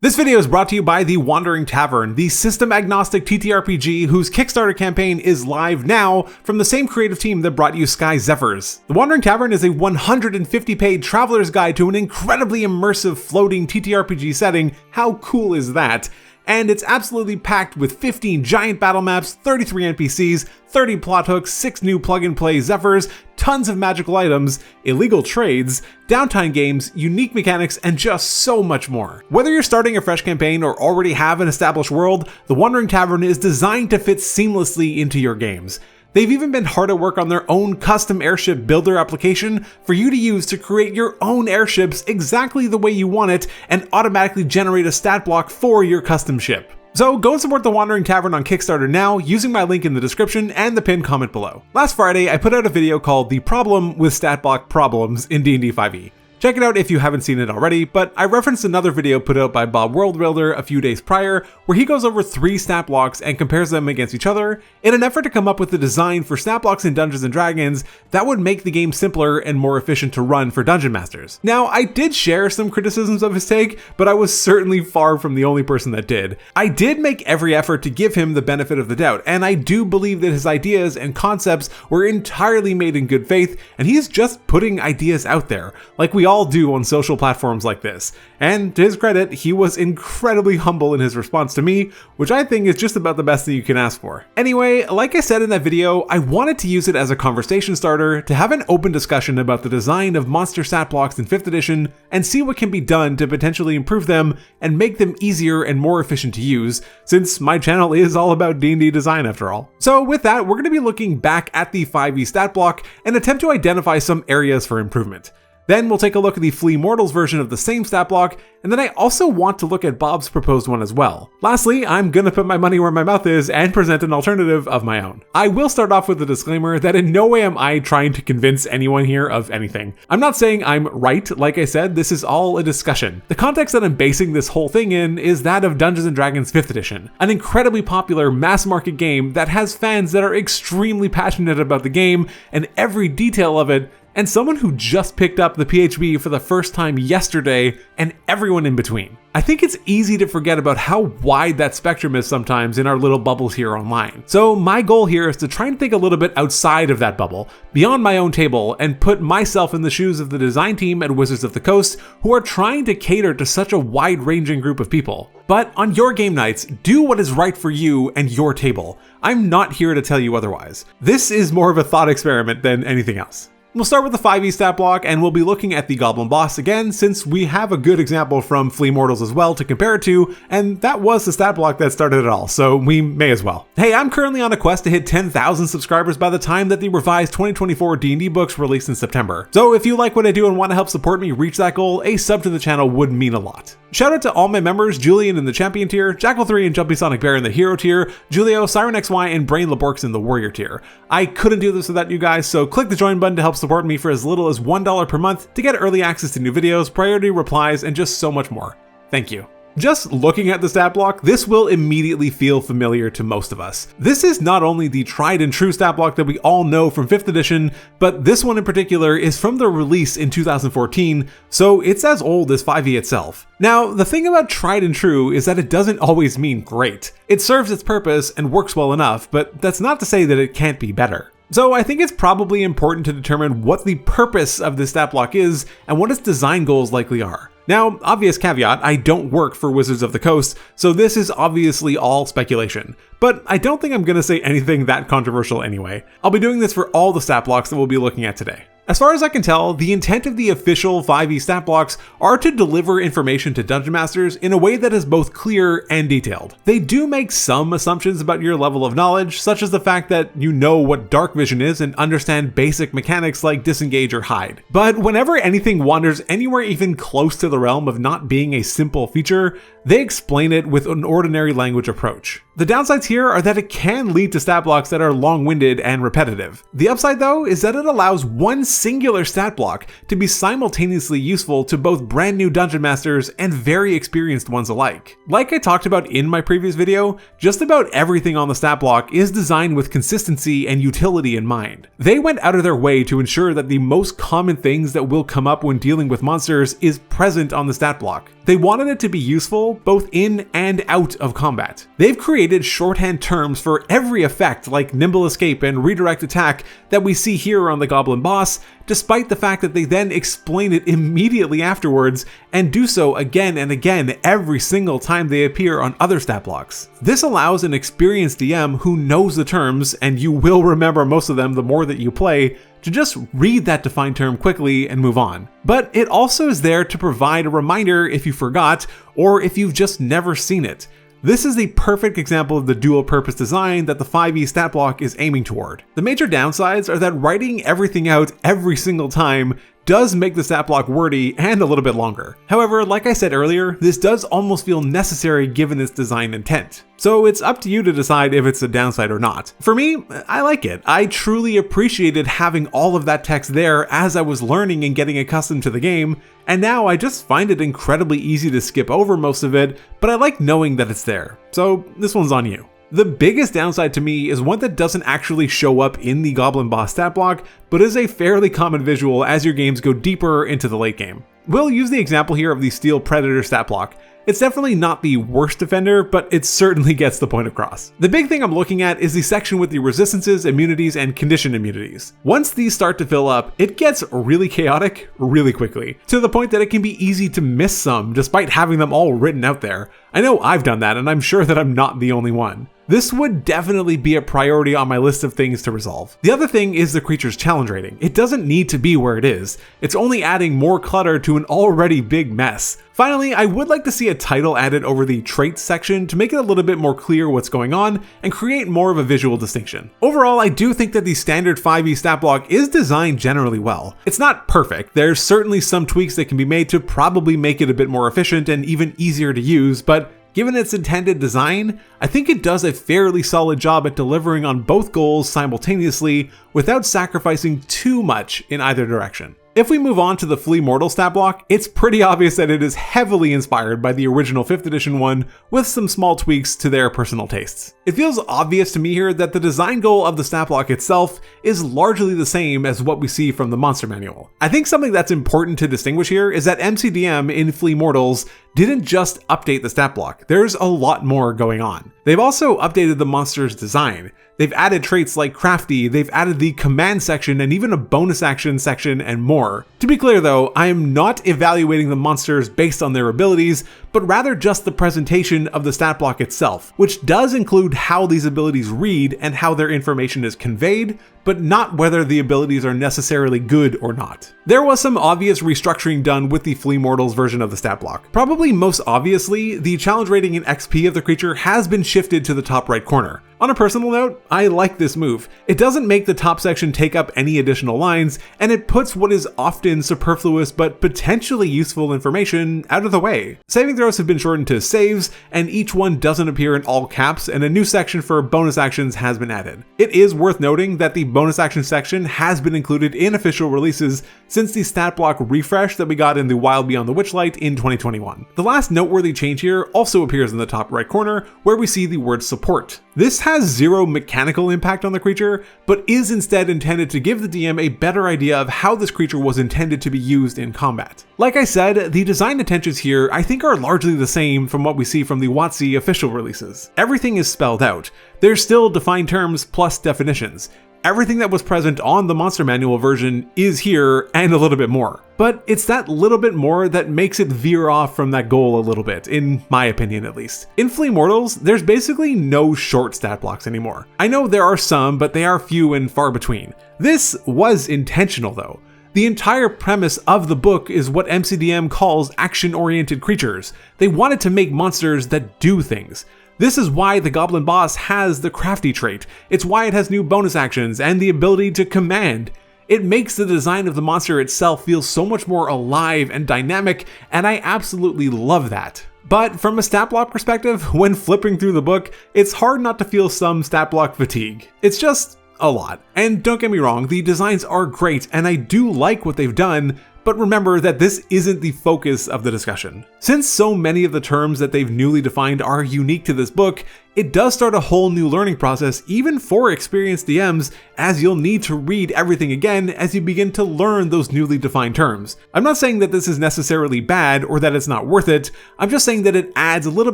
This video is brought to you by The Wandering Tavern, the system-agnostic TTRPG whose Kickstarter campaign is live now from the same creative team that brought you Sky Zephyrs. The Wandering Tavern is a 150-page traveler's guide to an incredibly immersive floating TTRPG setting. How cool is that? And it's absolutely packed with 15 giant battle maps, 33 NPCs, 30 plot hooks, 6 new plug-and-play Zephyrs, tons of magical items, illegal trades, downtime games, unique mechanics, and just so much more. Whether you're starting a fresh campaign or already have an established world, The Wandering Tavern is designed to fit seamlessly into your games. They've even been hard at work on their own custom airship builder application for you to use to create your own airships exactly the way you want it and automatically generate a stat block for your custom ship. So go and support The Wandering Tavern on Kickstarter now using my link in the description and the pinned comment below. Last Friday, I put out a video called The Problem with Statblock Problems in D&D 5e. Check it out if you haven't seen it already, but I referenced another video put out by Bob Worldbuilder a few days prior where he goes over 3 stat blocks and compares them against each other in an effort to come up with a design for stat blocks in Dungeons & Dragons that would make the game simpler and more efficient to run for Dungeon Masters. Now, I did share some criticisms of his take, but I was certainly far from the only person that did. I did make every effort to give him the benefit of the doubt, and I do believe that his ideas and concepts were entirely made in good faith, and he's just putting ideas out there, like we all do on social platforms like this. And to his credit, he was incredibly humble in his response to me, which I think is just about the best that you can ask for. Anyway, like I said in that video, I wanted to use it as a conversation starter to have an open discussion about the design of monster stat blocks in 5th edition and see what can be done to potentially improve them and make them easier and more efficient to use, since my channel is all about D&D design after all. So with that, we're going to be looking back at the 5e stat block and attempt to identify some areas for improvement. Then we'll take a look at the Flea Mortals version of the same stat block, and then I also want to look at Bob's proposed one as well. Lastly, I'm gonna put my money where my mouth is and present an alternative of my own. I will start off with a disclaimer that in no way am I trying to convince anyone here of anything. I'm not saying I'm right, like I said, this is all a discussion. The context that I'm basing this whole thing in is that of Dungeons & Dragons 5th edition, an incredibly popular mass market game that has fans that are extremely passionate about the game and every detail of it, and someone who just picked up the PHB for the first time yesterday, and everyone in between. I think it's easy to forget about how wide that spectrum is sometimes in our little bubbles here online. So my goal here is to try and think a little bit outside of that bubble, beyond my own table, and put myself in the shoes of the design team at Wizards of the Coast who are trying to cater to such a wide-ranging group of people. But on your game nights, do what is right for you and your table. I'm not here to tell you otherwise. This is more of a thought experiment than anything else. We'll start with the 5e stat block, and we'll be looking at the Goblin Boss again, since we have a good example from Flea Mortals as well to compare it to, and that was the stat block that started it all, so we may as well. Hey, I'm currently on a quest to hit 10,000 subscribers by the time that the revised 2024 D&D books release in September. So if you like what I do and want to help support me reach that goal, a sub to the channel would mean a lot. Shout out to all my members, Julian in the Champion tier, Jackal3 and Jumpy Sonic Bear in the Hero tier, Julio, Siren XY, and Brain Laborx in the Warrior tier. I couldn't do this without you guys, so click the join button to help support me for as little as $1 per month to get early access to new videos, priority replies, and just so much more. Thank you. Just looking at the stat block, this will immediately feel familiar to most of us. This is not only the tried and true stat block that we all know from 5th edition, but this one in particular is from the release in 2014, so it's as old as 5e itself. Now, the thing about tried and true is that it doesn't always mean great. It serves its purpose and works well enough, but that's not to say that it can't be better. So I think it's probably important to determine what the purpose of this stat block is and what its design goals likely are. Now, obvious caveat, I don't work for Wizards of the Coast, so this is obviously all speculation. But I don't think I'm going to say anything that controversial anyway. I'll be doing this for all the stat blocks that we'll be looking at today. As far as I can tell, the intent of the official 5e stat blocks are to deliver information to Dungeon Masters in a way that is both clear and detailed. They do make some assumptions about your level of knowledge, such as the fact that you know what dark vision is and understand basic mechanics like disengage or hide. But whenever anything wanders anywhere even close to the realm of not being a simple feature, they explain it with an ordinary language approach. The downsides here are that it can lead to stat blocks that are long-winded and repetitive. The upside though is that it allows one singular stat block to be simultaneously useful to both brand new dungeon masters and very experienced ones alike. Like I talked about in my previous video, just about everything on the stat block is designed with consistency and utility in mind. They went out of their way to ensure that the most common things that will come up when dealing with monsters is present on the stat block. They wanted it to be useful, useful both in and out of combat. They've created shorthand terms for every effect like nimble escape and redirect attack that we see here on the Goblin boss, despite the fact that they then explain it immediately afterwards and do so again and again every single time they appear on other stat blocks. This allows an experienced DM who knows the terms, and you will remember most of them the more that you play, to just read that defined term quickly and move on. But it also is there to provide a reminder if you forgot, or if you've just never seen it. This is the perfect example of the dual-purpose design that the 5e stat block is aiming toward. The major downsides are that writing everything out every single time does make the stat block wordy and a little bit longer. However, like I said earlier, this does almost feel necessary given its design intent. So it's up to you to decide if it's a downside or not. For me, I like it. I truly appreciated having all of that text there as I was learning and getting accustomed to the game, and now I just find it incredibly easy to skip over most of it, but I like knowing that it's there. So this one's on you. The biggest downside to me is one that doesn't actually show up in the Goblin boss stat block, but is a fairly common visual as your games go deeper into the late game. We'll use the example here of the Steel Predator stat block. It's definitely not the worst defender, but it certainly gets the point across. The big thing I'm looking at is the section with the resistances, immunities, and condition immunities. Once these start to fill up, it gets really chaotic really quickly, to the point that it can be easy to miss some despite having them all written out there. I know I've done that, and I'm sure that I'm not the only one. This would definitely be a priority on my list of things to resolve. The other thing is the creature's challenge rating. It doesn't need to be where it is. It's only adding more clutter to an already big mess. Finally, I would like to see a title added over the traits section to make it a little bit more clear what's going on and create more of a visual distinction. Overall, I do think that the standard 5e stat block is designed generally well. It's not perfect. There's certainly some tweaks that can be made to probably make it a bit more efficient and even easier to use, but given its intended design, I think it does a fairly solid job at delivering on both goals simultaneously without sacrificing too much in either direction. If we move on to the Flea Mortal stat block, it's pretty obvious that it is heavily inspired by the original 5th edition one, with some small tweaks to their personal tastes. It feels obvious to me here that the design goal of the stat block itself is largely the same as what we see from the monster manual. I think something that's important to distinguish here is that MCDM in Flea Mortals didn't just update the stat block. There's a lot more going on. They've also updated the monster's design. They've added traits like Crafty, they've added the command section and even a bonus action section and more. To be clear though, I am not evaluating the monsters based on their abilities, but rather just the presentation of the stat block itself, which does include how these abilities read and how their information is conveyed, but not whether the abilities are necessarily good or not. There was some obvious restructuring done with the Flea Mortals version of the stat block. Probably most obviously, the challenge rating and XP of the creature has been shifted to the top right corner. On a personal note, I like this move. It doesn't make the top section take up any additional lines, and it puts what is often superfluous but potentially useful information out of the way. Saving throws have been shortened to saves, and each one doesn't appear in all caps, and a new section for bonus actions has been added. It is worth noting that the bonus action section has been included in official releases since the stat block refresh that we got in the Wild Beyond the Witchlight in 2021. The last noteworthy change here also appears in the top right corner, where we see the word support. This has zero mechanical impact on the creature, but is instead intended to give the DM a better idea of how this creature was intended to be used in combat. Like I said, the design intentions here I think are largely the same from what we see from the WotC official releases. Everything is spelled out. There's still defined terms plus definitions. Everything that was present on the Monster Manual version is here and a little bit more. But it's that little bit more that makes it veer off from that goal a little bit, in my opinion at least. In Flea Mortals, there's basically no short stat blocks anymore. I know there are some, but they are few and far between. This was intentional though. The entire premise of the book is what MCDM calls action-oriented creatures. They wanted to make monsters that do things. This is why the Goblin boss has the Crafty trait. It's why it has new bonus actions and the ability to command. It makes the design of the monster itself feel so much more alive and dynamic, and I absolutely love that. But from a stat block perspective, when flipping through the book, it's hard not to feel some stat block fatigue. It's just a lot. And don't get me wrong, the designs are great and I do like what they've done, but remember that this isn't the focus of the discussion. Since so many of the terms that they've newly defined are unique to this book, it does start a whole new learning process even for experienced DMs, as you'll need to read everything again as you begin to learn those newly defined terms. I'm not saying that this is necessarily bad or that it's not worth it, I'm just saying that it adds a little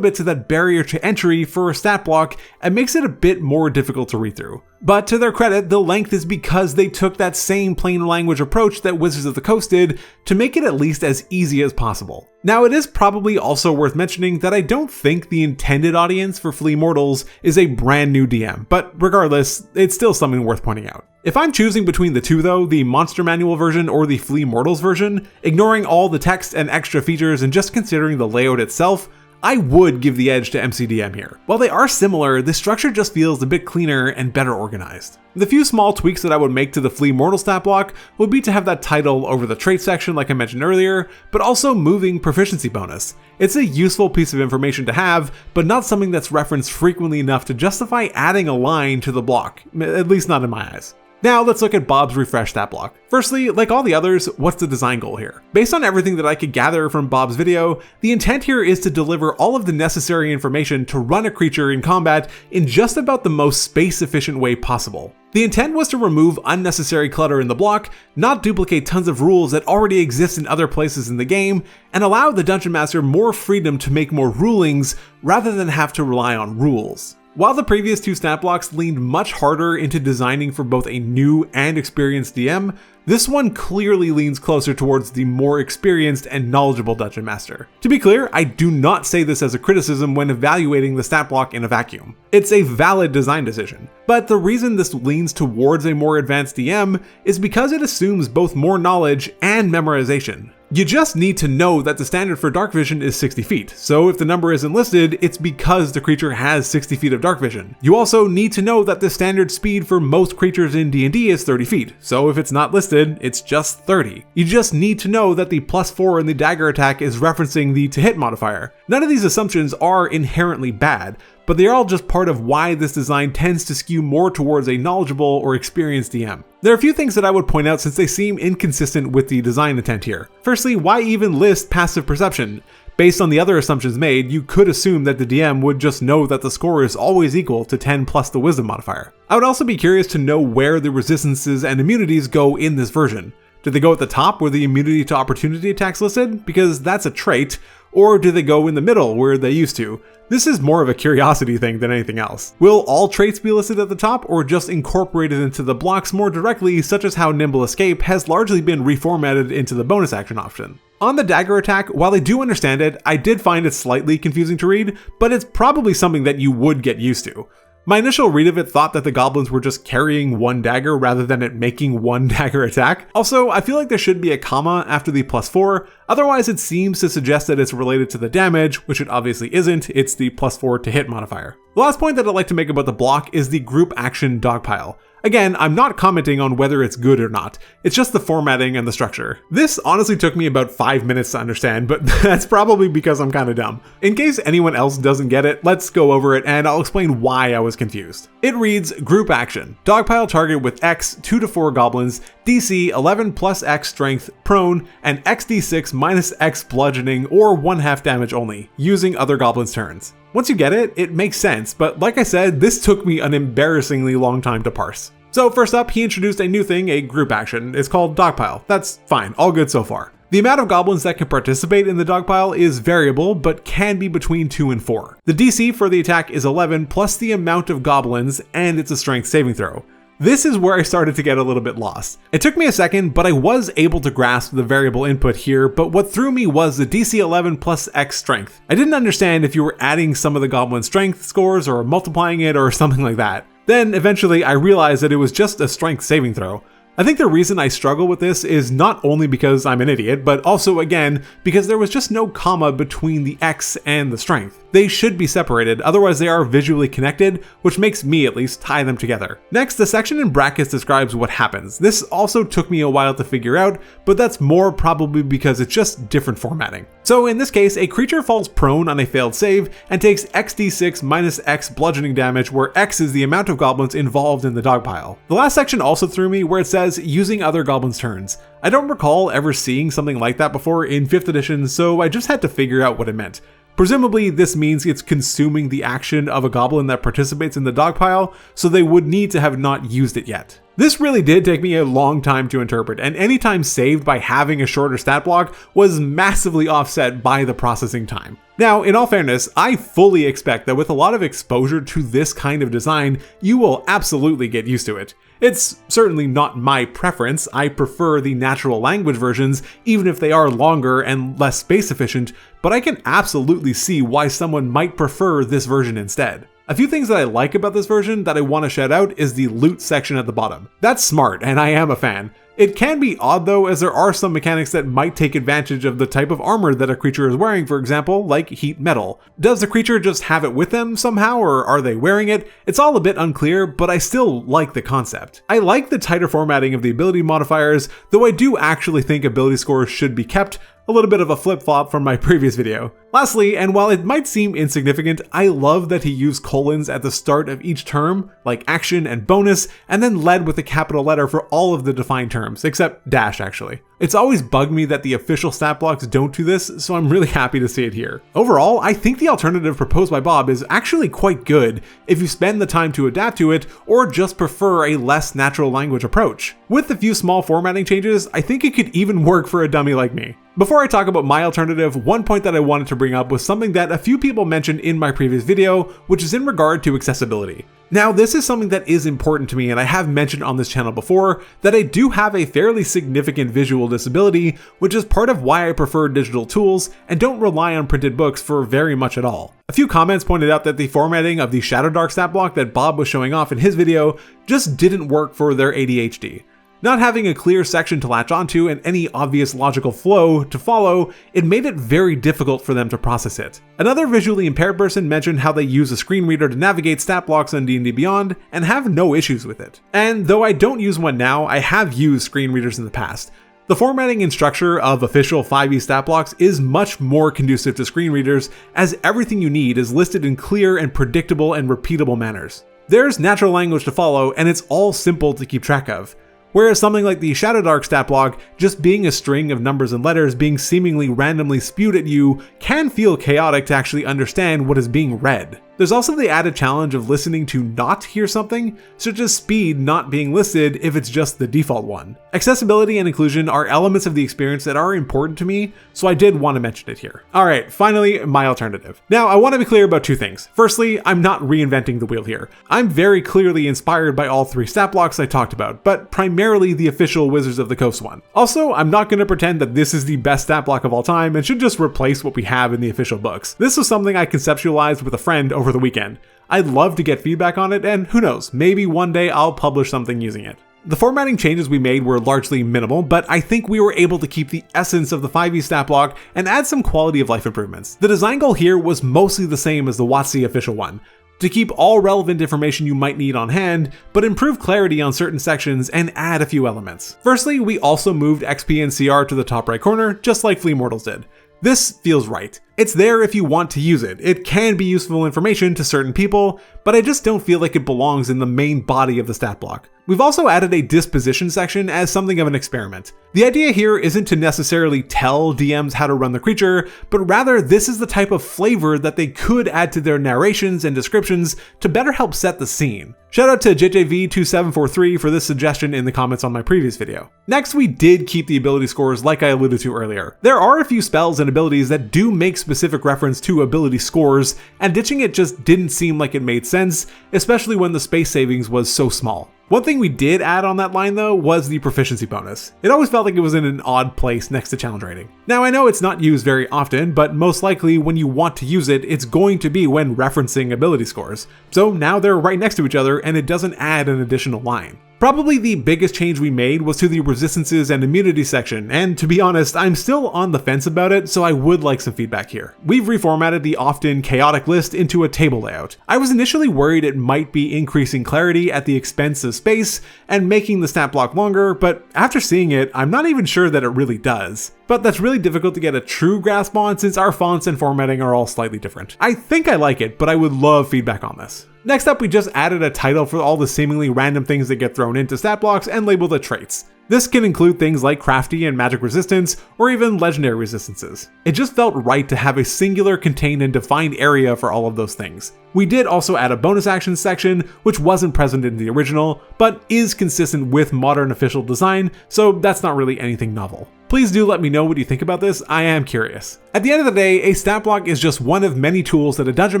bit to that barrier to entry for a stat block and makes it a bit more difficult to read through. But to their credit, the length is because they took that same plain language approach that Wizards of the Coast did to make it at least as easy as possible. Now, it is probably also worth mentioning that I don't think the intended audience for Flea Mortals is a brand new DM, but regardless, it's still something worth pointing out. If I'm choosing between the two though, the Monster Manual version or the Flea Mortals version, ignoring all the text and extra features and just considering the layout itself, I would give the edge to MCDM here. While they are similar, the structure just feels a bit cleaner and better organized. The few small tweaks that I would make to the Flea Mortal stat block would be to have that title over the trait section like I mentioned earlier, but also moving proficiency bonus. It's a useful piece of information to have, but not something that's referenced frequently enough to justify adding a line to the block, at least not in my eyes. Now let's look at Bob's refresh stat block. Firstly, like all the others, what's the design goal here? Based on everything that I could gather from Bob's video, the intent here is to deliver all of the necessary information to run a creature in combat in just about the most space efficient way possible. The intent was to remove unnecessary clutter in the block, not duplicate tons of rules that already exist in other places in the game, and allow the Dungeon Master more freedom to make more rulings rather than have to rely on rules. While the previous two stat blocks leaned much harder into designing for both a new and experienced DM, this one clearly leans closer towards the more experienced and knowledgeable Dungeon Master. To be clear, I do not say this as a criticism when evaluating the stat block in a vacuum. It's a valid design decision, but the reason this leans towards a more advanced DM is because it assumes both more knowledge and memorization. You just need to know that the standard for dark vision is 60 feet, so if the number isn't listed, it's because the creature has 60 feet of dark vision. You also need to know that the standard speed for most creatures in D&D is 30 feet, so if it's not listed, it's just 30. You just need to know that the +4 in the dagger attack is referencing the to hit modifier. None of these assumptions are inherently bad, but they are all just part of why this design tends to skew more towards a knowledgeable or experienced DM. There are a few things that I would point out since they seem inconsistent with the design intent here. Firstly, why even list passive perception? Based on the other assumptions made, you could assume that the DM would just know that the score is always equal to 10 plus the wisdom modifier. I would also be curious to know where the resistances and immunities go in this version. Do they go at the top where the immunity to opportunity attacks listed? Because that's a trait. Or do they go in the middle where they used to? This is more of a curiosity thing than anything else. Will all traits be listed at the top or just incorporated into the blocks more directly, such as how Nimble Escape has largely been reformatted into the bonus action option? On the dagger attack, while I do understand it, I did find it slightly confusing to read, but it's probably something that you would get used to. My initial read of it thought that the goblins were just carrying one dagger rather than it making one dagger attack. Also, I feel like there should be a comma after the +4, otherwise it seems to suggest that it's related to the damage, which it obviously isn't, it's the +4 to hit modifier. The last point that I'd like to make about the block is the group action dogpile. Again, I'm not commenting on whether it's good or not, it's just the formatting and the structure. This honestly took me about 5 minutes to understand, but that's probably because I'm kinda dumb. In case anyone else doesn't get it, let's go over it and I'll explain why I was confused. It reads, group action, dogpile target with X 2 to 4 goblins, DC 11 plus X strength, prone, and XD6 minus X bludgeoning or 1/2 damage only, using other goblins' turns. Once you get it, it makes sense, but like I said, this took me an embarrassingly long time to parse. So first up, he introduced a new thing, a group action. It's called Dogpile. That's fine, all good so far. The amount of goblins that can participate in the dogpile is variable, but can be between 2 and 4. The DC for the attack is 11 plus the amount of goblins, and it's a strength saving throw. This is where I started to get a little bit lost. It took me a second, but I was able to grasp the variable input here, but what threw me was the DC 11 plus X strength. I didn't understand if you were adding some of the goblin strength scores or multiplying it or something like that. Then eventually I realized that it was just a strength saving throw. I think the reason I struggle with this is not only because I'm an idiot, but also again, because there was just no comma between the X and the strength. They should be separated, otherwise they are visually connected, which makes me at least tie them together. Next, the section in brackets describes what happens. This also took me a while to figure out, but that's more probably because it's just different formatting. So in this case, a creature falls prone on a failed save and takes XD6 minus X bludgeoning damage, where X is the amount of goblins involved in the dogpile. The last section also threw me where it says using other goblins' turns. I don't recall ever seeing something like that before in 5th edition, so I just had to figure out what it meant. Presumably, this means it's consuming the action of a goblin that participates in the dog pile, so they would need to have not used it yet. This really did take me a long time to interpret, and any time saved by having a shorter stat block was massively offset by the processing time. Now, in all fairness, I fully expect that with a lot of exposure to this kind of design, you will absolutely get used to it. It's certainly not my preference. I prefer the natural language versions, even if they are longer and less space efficient, but I can absolutely see why someone might prefer this version instead. A few things that I like about this version that I want to shout out is the loot section at the bottom. That's smart, and I am a fan. It can be odd though, as there are some mechanics that might take advantage of the type of armor that a creature is wearing, for example, like heat metal. Does the creature just have it with them somehow, or are they wearing it? It's all a bit unclear, but I still like the concept. I like the tighter formatting of the ability modifiers, though I do actually think ability scores should be kept. A little bit of a flip-flop from my previous video. Lastly, and while it might seem insignificant, I love that he used colons at the start of each term, like action and bonus, and then led with a capital letter for all of the defined terms, except dash actually. It's always bugged me that the official stat blocks don't do this, so I'm really happy to see it here. Overall, I think the alternative proposed by Bob is actually quite good if you spend the time to adapt to it, or just prefer a less natural language approach. With a few small formatting changes, I think it could even work for a dummy like me. Before I talk about my alternative, one point that I wanted to bring up was something that a few people mentioned in my previous video, which is in regard to accessibility. Now, this is something that is important to me, and I have mentioned on this channel before that I do have a fairly significant visual disability, which is part of why I prefer digital tools and don't rely on printed books for very much at all. A few comments pointed out that the formatting of the Shadow Dark stat block that Bob was showing off in his video just didn't work for their ADHD. Not having a clear section to latch onto and any obvious logical flow to follow, it made it very difficult for them to process it. Another visually impaired person mentioned how they use a screen reader to navigate stat blocks on D&D Beyond and have no issues with it. And though I don't use one now, I have used screen readers in the past. The formatting and structure of official 5e stat blocks is much more conducive to screen readers, as everything you need is listed in clear and predictable and repeatable manners. There's natural language to follow, and it's all simple to keep track of. Whereas something like the Shadow Dark stat block, just being a string of numbers and letters being seemingly randomly spewed at you, can feel chaotic to actually understand what is being read. There's also the added challenge of listening to not hear something, such as speed not being listed if it's just the default one. Accessibility and inclusion are elements of the experience that are important to me, so I did want to mention it here. Alright, finally, my alternative. Now, I want to be clear about two things. Firstly, I'm not reinventing the wheel here. I'm very clearly inspired by all three stat blocks I talked about, but primarily the official Wizards of the Coast one. Also, I'm not going to pretend that this is the best stat block of all time and should just replace what we have in the official books. This was something I conceptualized with a friend over the weekend. I'd love to get feedback on it, and who knows, maybe one day I'll publish something using it. The formatting changes we made were largely minimal, but I think we were able to keep the essence of the 5e stat block and add some quality of life improvements. The design goal here was mostly the same as the WotC official one, to keep all relevant information you might need on hand, but improve clarity on certain sections and add a few elements. Firstly, we also moved XP and CR to the top right corner, just like Flea Mortals did. This feels right. It's there if you want to use it. It can be useful information to certain people, but I just don't feel like it belongs in the main body of the stat block. We've also added a disposition section as something of an experiment. The idea here isn't to necessarily tell DMs how to run the creature, but rather this is the type of flavor that they could add to their narrations and descriptions to better help set the scene. Shout out to JJV2743 for this suggestion in the comments on my previous video. Next, we did keep the ability scores like I alluded to earlier. There are a few spells and abilities that do make specific reference to ability scores, and ditching it just didn't seem like it made sense, especially when the space savings was so small. One thing we did add on that line though was the proficiency bonus. It always felt like it was in an odd place next to challenge rating. Now I know it's not used very often, but most likely when you want to use it, it's going to be when referencing ability scores. So now they're right next to each other and it doesn't add an additional line. Probably the biggest change we made was to the resistances and immunity section, and to be honest, I'm still on the fence about it, so I would like some feedback here. We've reformatted the often chaotic list into a table layout. I was initially worried it might be increasing clarity at the expense of space and making the stat block longer, but after seeing it, I'm not even sure that it really does. But that's really difficult to get a true grasp on since our fonts and formatting are all slightly different. I think I like it, but I would love feedback on this. Next up, we just added a title for all the seemingly random things that get thrown into stat blocks and labeled it traits. This can include things like crafty and magic resistance, or even legendary resistances. It just felt right to have a singular contained and defined area for all of those things. We did also add a bonus action section, which wasn't present in the original, but is consistent with modern official design, so that's not really anything novel. Please do let me know what you think about this, I am curious. At the end of the day, a stat block is just one of many tools that a Dungeon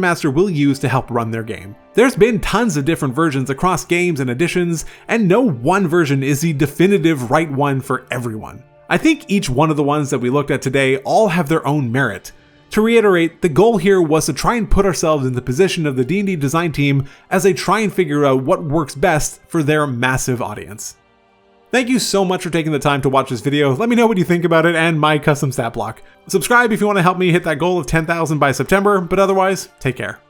Master will use to help run their game. There's been tons of different versions across games and editions, and no one version is the definitive right one for everyone. I think each one of the ones that we looked at today all have their own merit. To reiterate, the goal here was to try and put ourselves in the position of the D&D design team as they try and figure out what works best for their massive audience. Thank you so much for taking the time to watch this video. Let me know what you think about it and my custom stat block. Subscribe if you want to help me hit that goal of 10,000 by September, but otherwise, take care.